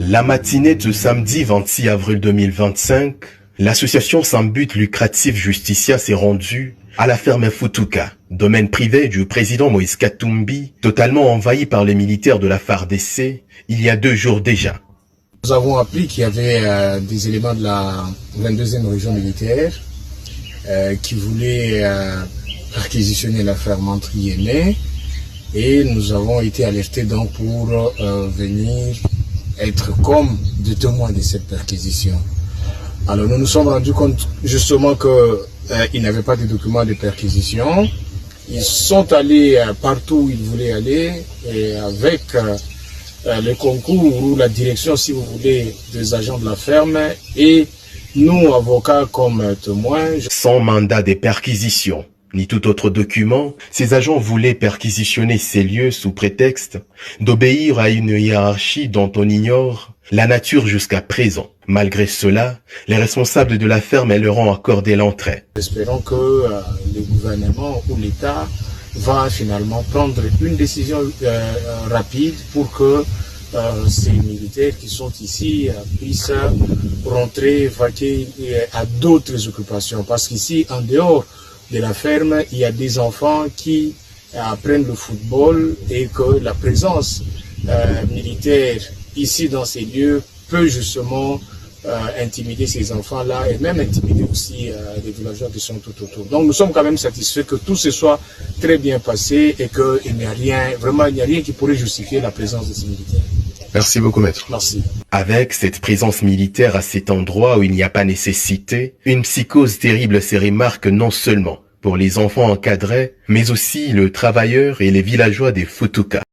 La matinée de samedi 26 avril 2025, l'association sans but lucratif Justicia s'est rendue à la ferme Futuka, domaine privé du président Moïse Katumbi, totalement envahi par les militaires de la FARDC il y a 2 jours déjà. Nous avons appris qu'il y avait des éléments de la 22e région militaire qui voulaient perquisitionner la ferme entre Yémen, et nous avons été alertés donc pour venir être comme des témoins de cette perquisition. Alors nous nous sommes rendus compte justement qu'ils n'avaient pas de documents de perquisition. Ils sont allés partout où ils voulaient aller, et avec le concours ou la direction, si vous voulez, des agents de la ferme et nous, avocats, comme témoins. Sans mandat de perquisition ni tout autre document, ces agents voulaient perquisitionner ces lieux sous prétexte d'obéir à une hiérarchie dont on ignore la nature jusqu'à présent. Malgré cela, les responsables de la ferme leur ont accordé l'entrée. Espérons que le gouvernement ou l'État va finalement prendre une décision rapide pour que ces militaires qui sont ici puissent rentrer, vaquer à d'autres occupations. Parce qu'ici, en dehors de la ferme, il y a des enfants qui apprennent le football, et que la présence militaire ici dans ces lieux peut justement intimider ces enfants-là, et même intimider aussi les villageois qui sont tout autour. Donc nous sommes quand même satisfaits que tout se soit très bien passé et qu'il n'y a rien, vraiment il n'y a rien qui pourrait justifier la présence de ces militaires. Merci beaucoup, maître. Merci. Avec cette présence militaire à cet endroit où il n'y a pas nécessité, une psychose terrible se remarque non seulement pour les enfants encadrés, mais aussi le travailleur et les villageois des Futuka.